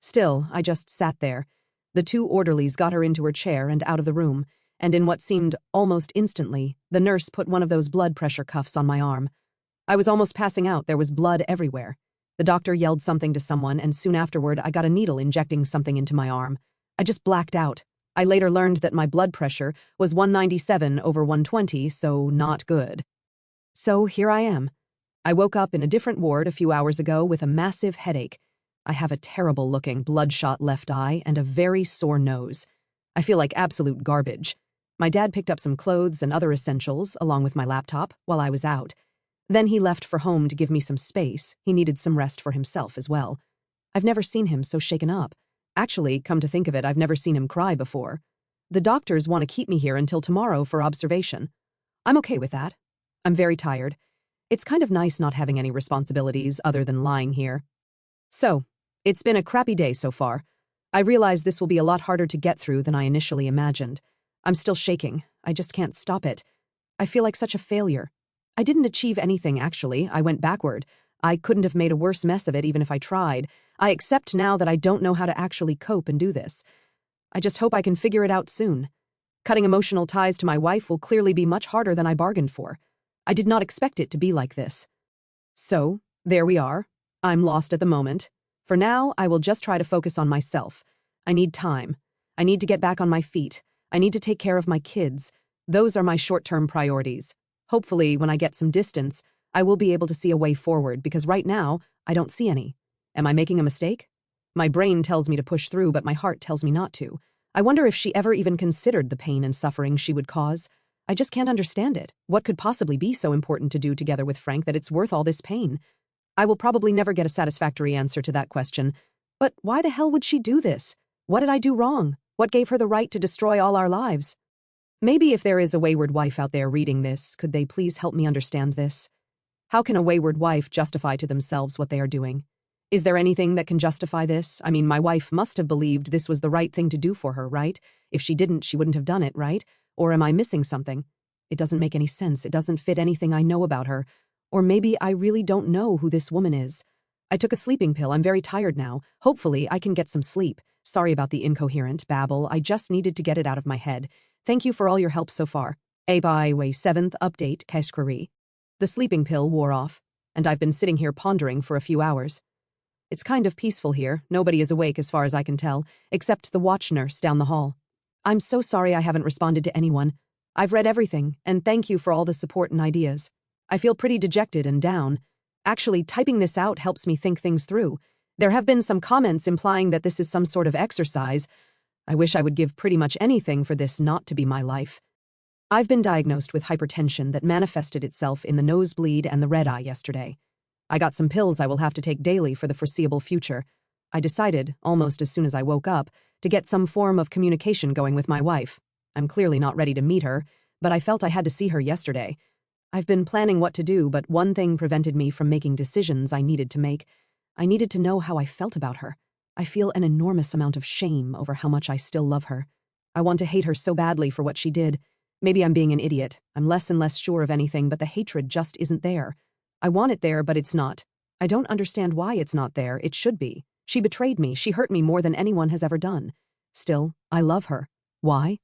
Speaker 1: Still, I just sat there. The two orderlies got her into her chair and out of the room, and in what seemed almost instantly, the nurse put one of those blood pressure cuffs on my arm. I was almost passing out. There was blood everywhere. The doctor yelled something to someone, and soon afterward, I got a needle injecting something into my arm. I just blacked out. I later learned that my blood pressure was 197/120, so not good. So here I am. I woke up in a different ward a few hours ago with a massive headache. I have a terrible-looking, bloodshot left eye and a very sore nose. I feel like absolute garbage. My dad picked up some clothes and other essentials, along with my laptop, while I was out. Then he left for home to give me some space. He needed some rest for himself as well. I've never seen him so shaken up. Actually, come to think of it, I've never seen him cry before. The doctors want to keep me here until tomorrow for observation. I'm okay with that. I'm very tired. It's kind of nice not having any responsibilities other than lying here. So, it's been a crappy day so far. I realize this will be a lot harder to get through than I initially imagined. I'm still shaking. I just can't stop it. I feel like such a failure. I didn't achieve anything, actually. I went backward. I couldn't have made a worse mess of it even if I tried. I accept now that I don't know how to actually cope and do this. I just hope I can figure it out soon. Cutting emotional ties to my wife will clearly be much harder than I bargained for. I did not expect it to be like this. So, there we are. I'm lost at the moment. For now, I will just try to focus on myself. I need time. I need to get back on my feet. I need to take care of my kids. Those are my short-term priorities. Hopefully, when I get some distance, I will be able to see a way forward because right now, I don't see any. Am I making a mistake? My brain tells me to push through, but my heart tells me not to. I wonder if she ever even considered the pain and suffering she would cause. I just can't understand it. What could possibly be so important to do together with Frank that it's worth all this pain? I will probably never get a satisfactory answer to that question. But why the hell would she do this? What did I do wrong? What gave her the right to destroy all our lives? Maybe if there is a wayward wife out there reading this, could they please help me understand this? How can a wayward wife justify to themselves what they are doing? Is there anything that can justify this? I mean, my wife must have believed this was the right thing to do for her, right? If she didn't, she wouldn't have done it, right? Or am I missing something? It doesn't make any sense. It doesn't fit anything I know about her. Or maybe I really don't know who this woman is. I took a sleeping pill. I'm very tired now. Hopefully, I can get some sleep. Sorry about the incoherent babble. I just needed to get it out of my head. Thank you for all your help so far. By way 7th update, Keshkari. The sleeping pill wore off, and I've been sitting here pondering for a few hours. It's kind of peaceful here. Nobody is awake as far as I can tell, except the watch nurse down the hall. I'm so sorry I haven't responded to anyone. I've read everything, and thank you for all the support and ideas. I feel pretty dejected and down. Actually, typing this out helps me think things through. There have been some comments implying that this is some sort of exercise. I wish I would give pretty much anything for this not to be my life. I've been diagnosed with hypertension that manifested itself in the nosebleed and the red eye yesterday. I got some pills I will have to take daily for the foreseeable future. I decided, almost as soon as I woke up, to get some form of communication going with my wife. I'm clearly not ready to meet her, but I felt I had to see her yesterday. I've been planning what to do, but one thing prevented me from making decisions I needed to make. I needed to know how I felt about her. I feel an enormous amount of shame over how much I still love her. I want to hate her so badly for what she did. Maybe I'm being an idiot. I'm less and less sure of anything, but the hatred just isn't there. I want it there, but it's not. I don't understand why it's not there. It should be. She betrayed me. She hurt me more than anyone has ever done. Still, I love her. Why?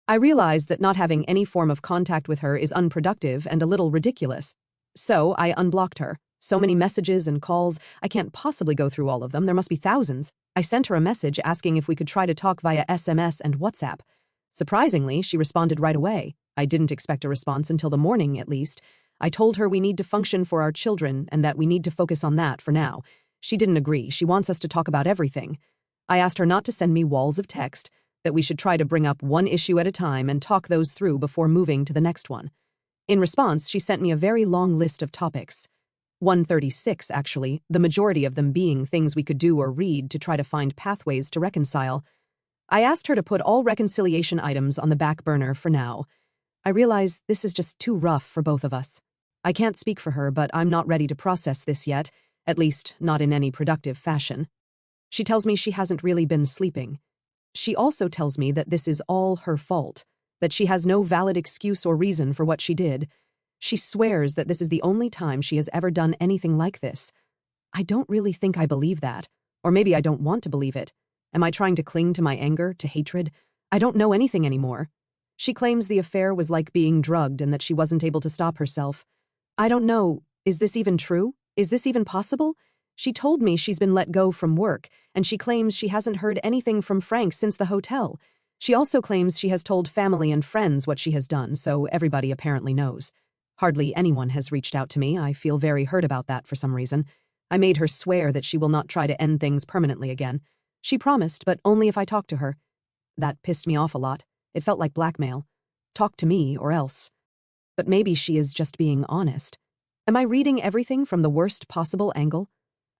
Speaker 1: I realized that not having any form of contact with her is unproductive and a little ridiculous. So I unblocked her. So many messages and calls, I can't possibly go through all of them. There must be thousands. I sent her a message asking if we could try to talk via SMS and WhatsApp. Surprisingly, she responded right away. I didn't expect a response until the morning, at least. I told her we need to function for our children and that we need to focus on that for now. She didn't agree. She wants us to talk about everything. I asked her not to send me walls of text, that we should try to bring up one issue at a time and talk those through before moving to the next one. In response, she sent me a very long list of topics. 136, actually, the majority of them being things we could do or read to try to find pathways to reconcile. I asked her to put all reconciliation items on the back burner for now. I realize this is just too rough for both of us. I can't speak for her, but I'm not ready to process this yet, at least not in any productive fashion. She tells me she hasn't really been sleeping. She also tells me that this is all her fault, that she has no valid excuse or reason for what she did. She swears that this is the only time she has ever done anything like this. I don't really think I believe that, or maybe I don't want to believe it. Am I trying to cling to my anger, to hatred? I don't know anything anymore. She claims the affair was like being drugged and that she wasn't able to stop herself. I don't know. Is this even true? Is this even possible? She told me she's been let go from work, and she claims she hasn't heard anything from Frank since the hotel. She also claims she has told family and friends what she has done, so everybody apparently knows. Hardly anyone has reached out to me. I feel very hurt about that for some reason. I made her swear that she will not try to end things permanently again. She promised, but only if I talked to her. That pissed me off a lot. It felt like blackmail. Talk to me or else. But maybe she is just being honest. Am I reading everything from the worst possible angle?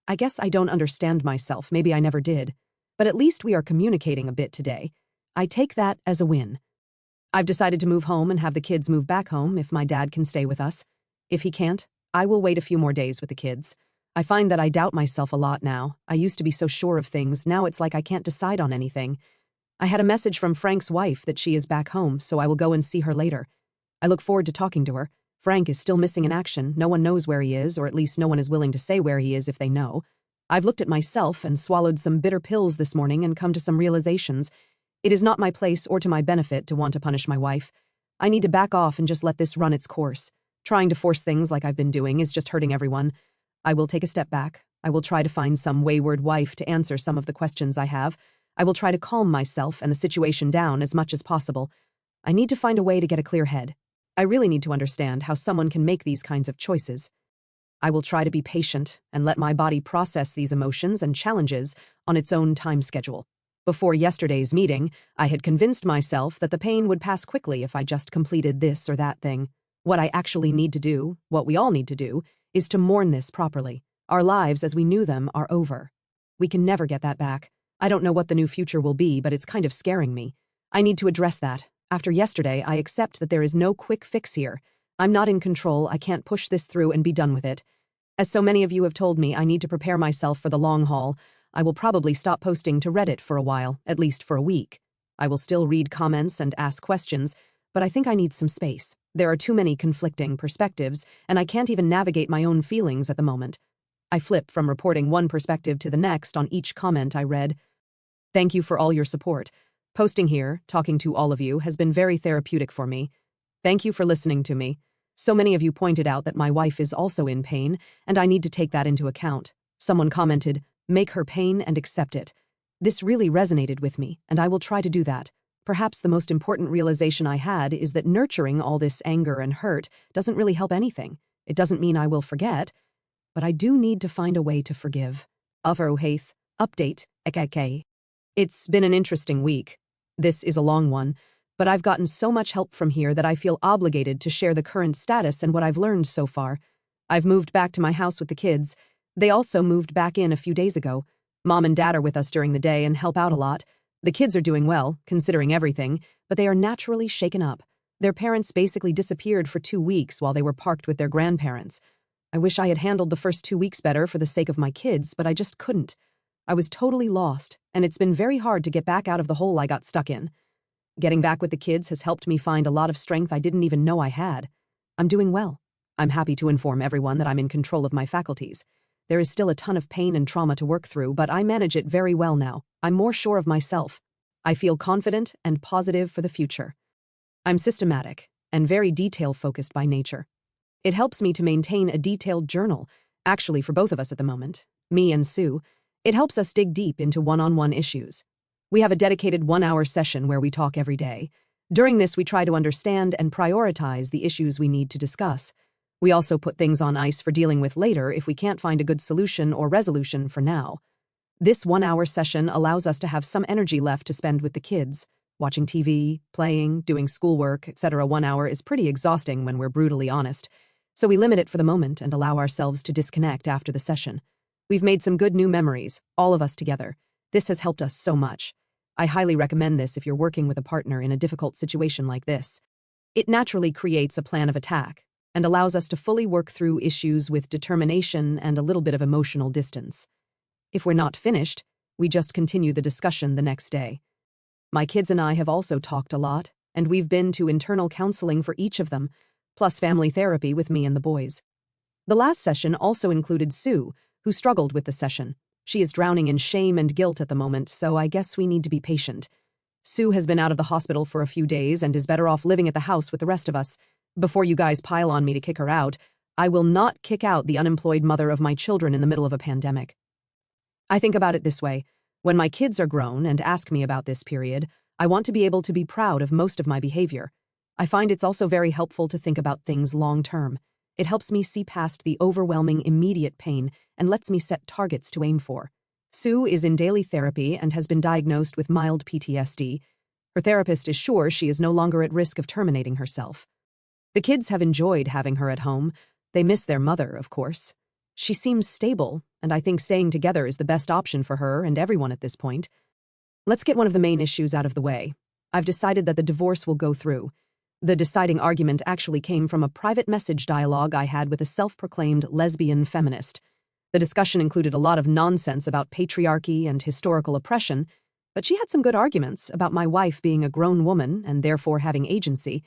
Speaker 1: I guess I don't understand myself. Maybe I never did. But at least we are communicating a bit today. I take that as a win. I've decided to move home and have the kids move back home if my dad can stay with us. If he can't, I will wait a few more days with the kids. I find that I doubt myself a lot now. I used to be so sure of things. Now it's like I can't decide on anything. I had a message from Frank's wife that she is back home, so I will go and see her later. I look forward to talking to her. Frank is still missing in action. No one knows where he is, or at least no one is willing to say where he is if they know. I've looked at myself and swallowed some bitter pills this morning and come to some realizations. It is not my place or to my benefit to want to punish my wife. I need to back off and just let this run its course. Trying to force things like I've been doing is just hurting everyone. I will take a step back. I will try to find some wayward wife to answer some of the questions I have. I will try to calm myself and the situation down as much as possible. I need to find a way to get a clear head. I really need to understand how someone can make these kinds of choices. I will try to be patient and let my body process these emotions and challenges on its own time schedule. Before yesterday's meeting, I had convinced myself that the pain would pass quickly if I just completed this or that thing. What I actually need to do, what we all need to do, is to mourn this properly. Our lives as we knew them are over. We can never get that back. I don't know what the new future will be, but it's kind of scaring me. I need to address that. After yesterday, I accept that there is no quick fix here. I'm not in control. I can't push this through and be done with it. As so many of you have told me, I need to prepare myself for the long haul. I will probably stop posting to Reddit for a while, at least for a week. I will still read comments and ask questions, but I think I need some space. There are too many conflicting perspectives, and I can't even navigate my own feelings at the moment. I flip from reporting one perspective to the next on each comment I read. Thank you for all your support. Posting here, talking to all of you, has been very therapeutic for me. Thank you for listening to me. So many of you pointed out that my wife is also in pain, and I need to take that into account. Someone commented, make her pain and accept it. This really resonated with me, and I will try to do that. Perhaps the most important realization I had is that nurturing all this anger and hurt doesn't really help anything. It doesn't mean I will forget, but I do need to find a way to forgive. Update, ekk. It's been an interesting week. This is a long one, but I've gotten so much help from here that I feel obligated to share the current status and what I've learned so far. I've moved back to my house with the kids. They also moved back in a few days ago. Mom and Dad are with us during the day and help out a lot. The kids are doing well, considering everything, but they are naturally shaken up. Their parents basically disappeared for 2 weeks while they were parked with their grandparents. I wish I had handled the first 2 weeks better for the sake of my kids, but I just couldn't. I was totally lost, and it's been very hard to get back out of the hole I got stuck in. Getting back with the kids has helped me find a lot of strength I didn't even know I had. I'm doing well. I'm happy to inform everyone that I'm in control of my faculties. There is still a ton of pain and trauma to work through, but I manage it very well now. I'm more sure of myself. I feel confident and positive for the future. I'm systematic and very detail-focused by nature. It helps me to maintain a detailed journal, actually for both of us at the moment, me and Sue. It helps us dig deep into one-on-one issues. We have a dedicated 1-hour session where we talk every day. During this, we try to understand and prioritize the issues we need to discuss. We also put things on ice for dealing with later if we can't find a good solution or resolution for now. This 1-hour session allows us to have some energy left to spend with the kids. Watching TV, playing, doing schoolwork, etc. 1 hour is pretty exhausting when we're brutally honest. So we limit it for the moment and allow ourselves to disconnect after the session. We've made some good new memories, all of us together. This has helped us so much. I highly recommend this if you're working with a partner in a difficult situation like this. It naturally creates a plan of attack and allows us to fully work through issues with determination and a little bit of emotional distance. If we're not finished, we just continue the discussion the next day. My kids and I have also talked a lot, and we've been to internal counseling for each of them, plus family therapy with me and the boys. The last session also included Sue, who struggled with the session. She is drowning in shame and guilt at the moment, so I guess we need to be patient. Sue has been out of the hospital for a few days and is better off living at the house with the rest of us. Before you guys pile on me to kick her out, I will not kick out the unemployed mother of my children in the middle of a pandemic. I think about it this way. When my kids are grown and ask me about this period, I want to be able to be proud of most of my behavior. I find it's also very helpful to think about things long-term. It helps me see past the overwhelming immediate pain and lets me set targets to aim for. Sue is in daily therapy and has been diagnosed with mild PTSD. Her therapist is sure she is no longer at risk of terminating herself. The kids have enjoyed having her at home. They miss their mother, of course. She seems stable, and I think staying together is the best option for her and everyone at this point. Let's get one of the main issues out of the way. I've decided that the divorce will go through. The deciding argument actually came from a private message dialogue I had with a self-proclaimed lesbian feminist. The discussion included a lot of nonsense about patriarchy and historical oppression, but she had some good arguments about my wife being a grown woman and therefore having agency.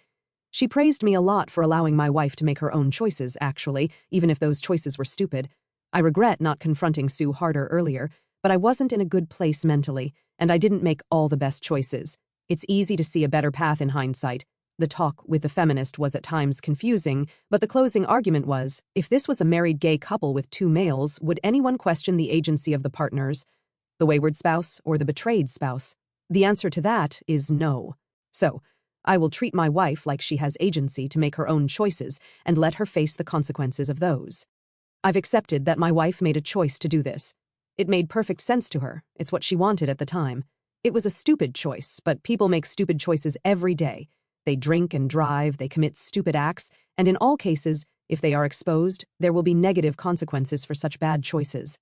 Speaker 1: She praised me a lot for allowing my wife to make her own choices, actually, even if those choices were stupid. I regret not confronting Sue harder earlier, but I wasn't in a good place mentally, and I didn't make all the best choices. It's easy to see a better path in hindsight. The talk with the feminist was at times confusing, but the closing argument was, if this was a married gay couple with 2 males, would anyone question the agency of the partners, the wayward spouse or the betrayed spouse? The answer to that is no. So, I will treat my wife like she has agency to make her own choices and let her face the consequences of those. I've accepted that my wife made a choice to do this. It made perfect sense to her. It's what she wanted at the time. It was a stupid choice, but people make stupid choices every day. They drink and drive, they commit stupid acts, and in all cases, if they are exposed, there will be negative consequences for such bad choices.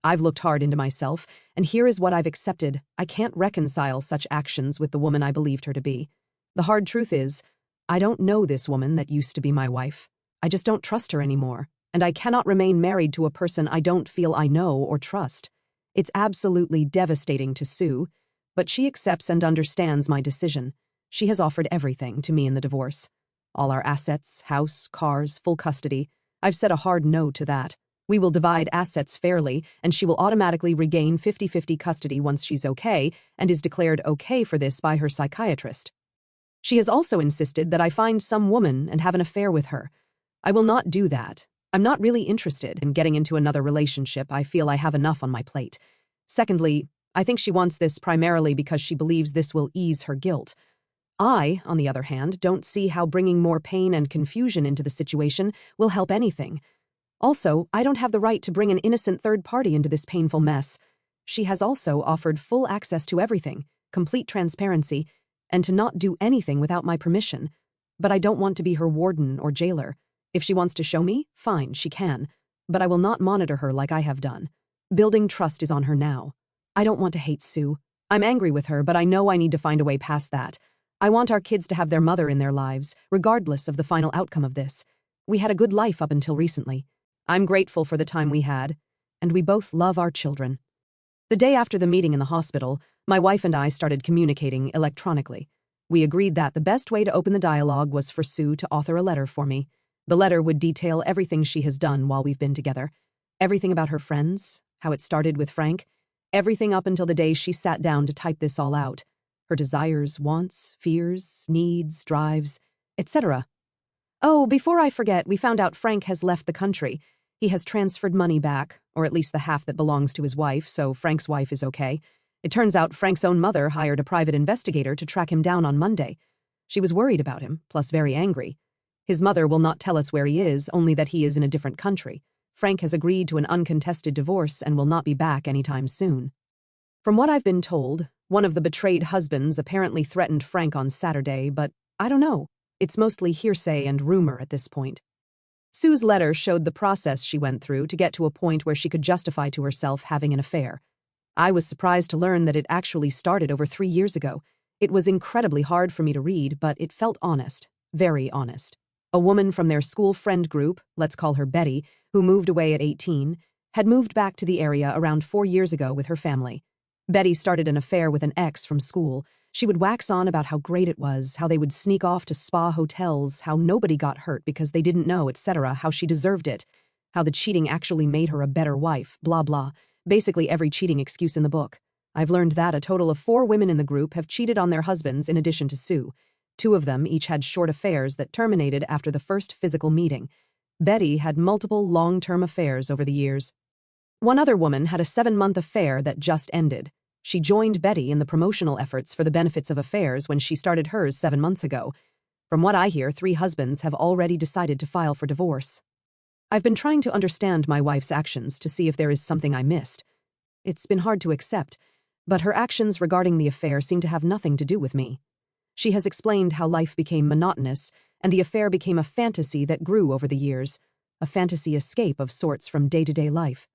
Speaker 1: I've looked hard into myself, and here is what I've accepted. I can't reconcile such actions with the woman I believed her to be. The hard truth is, I don't know this woman that used to be my wife. I just don't trust her anymore, and I cannot remain married to a person I don't feel I know or trust. It's absolutely devastating to Sue, but she accepts and understands my decision. She has offered everything to me in the divorce. All our assets, house, cars, full custody. I've said a hard no to that. We will divide assets fairly, and she will automatically regain 50-50 custody once she's okay and is declared okay for this by her psychiatrist. She has also insisted that I find some woman and have an affair with her. I will not do that. I'm not really interested in getting into another relationship. I feel I have enough on my plate. Secondly, I think she wants this primarily because she believes this will ease her guilt. I, on the other hand, don't see how bringing more pain and confusion into the situation will help anything. Also, I don't have the right to bring an innocent third party into this painful mess. She has also offered full access to everything, complete transparency, and to not do anything without my permission. But I don't want to be her warden or jailer. If she wants to show me, fine, she can. But I will not monitor her like I have done. Building trust is on her now. I don't want to hate Sue. I'm angry with her, but I know I need to find a way past that. I want our kids to have their mother in their lives, regardless of the final outcome of this. We had a good life up until recently. I'm grateful for the time we had, and we both love our children. The day after the meeting in the hospital, my wife and I started communicating electronically. We agreed that the best way to open the dialogue was for Sue to author a letter for me. The letter would detail everything she has done while we've been together. Everything about her friends, how it started with Frank, everything up until the day she sat down to type this all out. Her desires, wants, fears, needs, drives, etc. Oh, before I forget, we found out Frank has left the country. He has transferred money back, or at least the half that belongs to his wife, so Frank's wife is okay. It turns out Frank's own mother hired a private investigator to track him down on Monday. She was worried about him, plus very angry. His mother will not tell us where he is, only that he is in a different country. Frank has agreed to an uncontested divorce and will not be back anytime soon. From what I've been told, one of the betrayed husbands apparently threatened Frank on Saturday, but I don't know. It's mostly hearsay and rumor at this point. Sue's letter showed the process she went through to get to a point where she could justify to herself having an affair. I was surprised to learn that it actually started over 3 years ago. It was incredibly hard for me to read, but it felt honest, very honest. A woman from their school friend group, let's call her Betty, who moved away at 18, had moved back to the area around 4 years ago with her family. Betty started an affair with an ex from school. She would wax on about how great it was, how they would sneak off to spa hotels, how nobody got hurt because they didn't know, etc., how she deserved it, how the cheating actually made her a better wife, blah blah, basically every cheating excuse in the book. I've learned that a total of 4 women in the group have cheated on their husbands in addition to Sue. 2 of them each had short affairs that terminated after the first physical meeting. Betty had multiple long-term affairs over the years. One other woman had a 7-month affair that just ended. She joined Betty in the promotional efforts for the benefits of affairs when she started hers 7 months ago. From what I hear, 3 husbands have already decided to file for divorce. I've been trying to understand my wife's actions to see if there is something I missed. It's been hard to accept, but her actions regarding the affair seem to have nothing to do with me. She has explained how life became monotonous, and the affair became a fantasy that grew over the years, a fantasy escape of sorts from day-to-day life.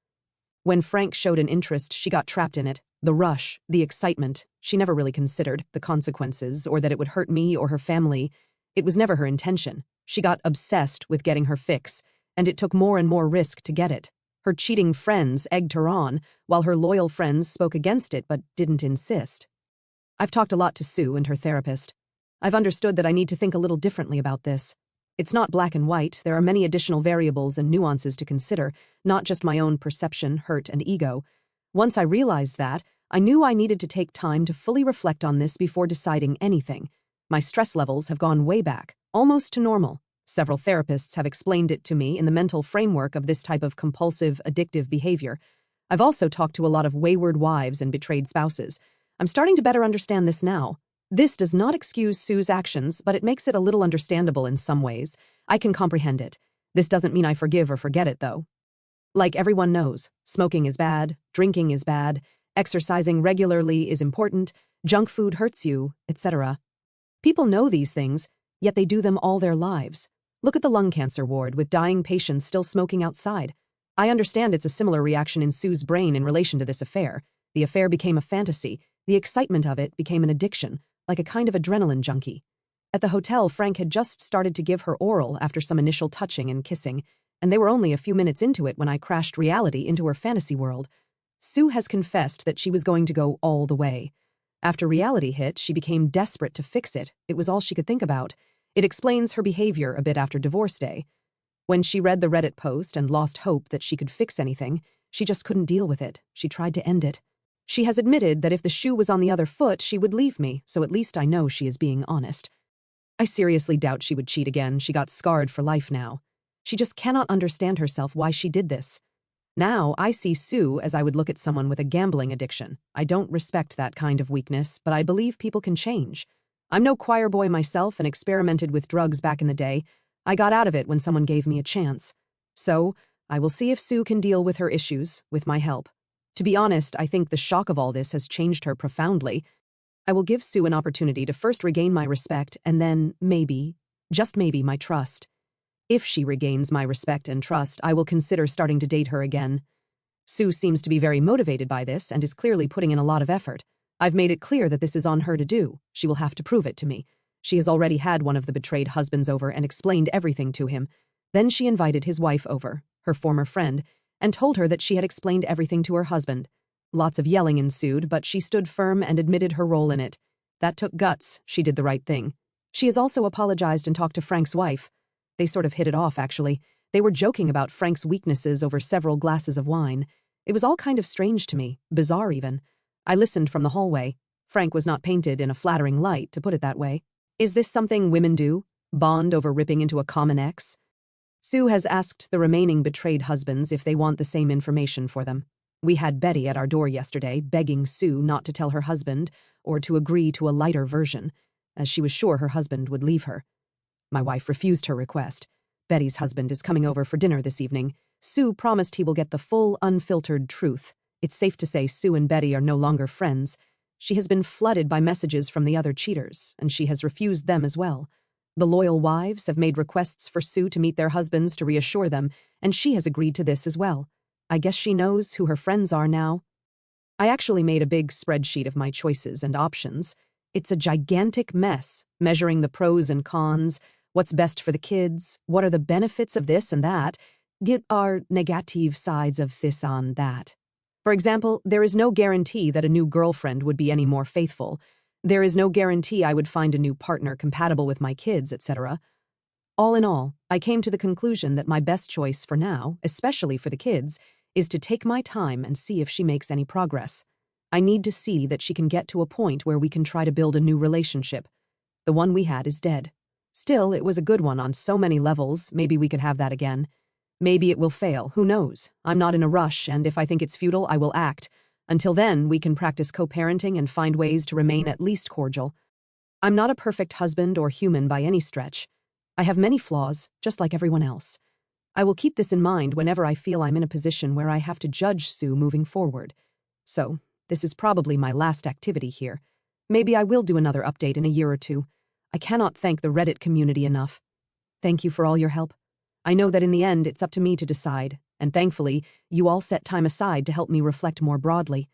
Speaker 1: When Frank showed an interest, she got trapped in it. The rush, the excitement, she never really considered the consequences or that it would hurt me or her family. It was never her intention. She got obsessed with getting her fix, and it took more and more risk to get it. Her cheating friends egged her on, while her loyal friends spoke against it but didn't insist. I've talked a lot to Sue and her therapist. I've understood that I need to think a little differently about this. It's not black and white. There are many additional variables and nuances to consider, not just my own perception, hurt, and ego. Once I realized that, I knew I needed to take time to fully reflect on this before deciding anything. My stress levels have gone way back, almost to normal. Several therapists have explained it to me in the mental framework of this type of compulsive, addictive behavior. I've also talked to a lot of wayward wives and betrayed spouses. I'm starting to better understand this now. This does not excuse Sue's actions, but it makes it a little understandable in some ways. I can comprehend it. This doesn't mean I forgive or forget it, though. Like everyone knows, smoking is bad, drinking is bad, exercising regularly is important, junk food hurts you, etc. People know these things, yet they do them all their lives. Look at the lung cancer ward with dying patients still smoking outside. I understand it's a similar reaction in Sue's brain in relation to this affair. The affair became a fantasy. The excitement of it became an addiction, like a kind of adrenaline junkie. At the hotel, Frank had just started to give her oral after some initial touching and kissing, and they were only a few minutes into it when I crashed reality into her fantasy world. Sue has confessed that she was going to go all the way. After reality hit, she became desperate to fix it. It was all she could think about. It explains her behavior a bit after divorce day. When she read the Reddit post and lost hope that she could fix anything, she just couldn't deal with it. She tried to end it. She has admitted that if the shoe was on the other foot, she would leave me, so at least I know she is being honest. I seriously doubt she would cheat again. She got scarred for life now. She just cannot understand herself why she did this. Now, I see Sue as I would look at someone with a gambling addiction. I don't respect that kind of weakness, but I believe people can change. I'm no choir boy myself and experimented with drugs back in the day. I got out of it when someone gave me a chance. So, I will see if Sue can deal with her issues, with my help. To be honest, I think the shock of all this has changed her profoundly. I will give Sue an opportunity to first regain my respect and then, maybe, just maybe, my trust. If she regains my respect and trust, I will consider starting to date her again. Sue seems to be very motivated by this and is clearly putting in a lot of effort. I've made it clear that this is on her to do. She will have to prove it to me. She has already had one of the betrayed husbands over and explained everything to him. Then she invited his wife over, her former friend, and told her that she had explained everything to her husband. Lots of yelling ensued, but she stood firm and admitted her role in it. That took guts. She did the right thing. She has also apologized and talked to Frank's wife. They sort of hit it off, actually. They were joking about Frank's weaknesses over several glasses of wine. It was all kind of strange to me, bizarre even. I listened from the hallway. Frank was not painted in a flattering light, to put it that way. Is this something women do? Bond over ripping into a common ex? Sue has asked the remaining betrayed husbands if they want the same information for them. We had Betty at our door yesterday, begging Sue not to tell her husband or to agree to a lighter version, as she was sure her husband would leave her. My wife refused her request. Betty's husband is coming over for dinner this evening. Sue promised he will get the full, unfiltered truth. It's safe to say Sue and Betty are no longer friends. She has been flooded by messages from the other cheaters, and she has refused them as well. The loyal wives have made requests for Sue to meet their husbands to reassure them, and she has agreed to this as well. I guess she knows who her friends are now. I actually made a big spreadsheet of my choices and options. It's a gigantic mess, measuring the pros and cons, what's best for the kids, what are the benefits of this and that, what are negative sides of this and that. For example, there is no guarantee that a new girlfriend would be any more faithful. There is no guarantee I would find a new partner compatible with my kids, etc. All in all, I came to the conclusion that my best choice for now, especially for the kids, is to take my time and see if she makes any progress. I need to see that she can get to a point where we can try to build a new relationship. The one we had is dead. Still, it was a good one on so many levels. Maybe we could have that again. Maybe it will fail, who knows? I'm not in a rush, and if I think it's futile, I will act. Until then, we can practice co-parenting and find ways to remain at least cordial. I'm not a perfect husband or human by any stretch. I have many flaws, just like everyone else. I will keep this in mind whenever I feel I'm in a position where I have to judge Sue moving forward. So, this is probably my last activity here. Maybe I will do another update in a year or two. I cannot thank the Reddit community enough. Thank you for all your help. I know that in the end it's up to me to decide, and thankfully, you all set time aside to help me reflect more broadly.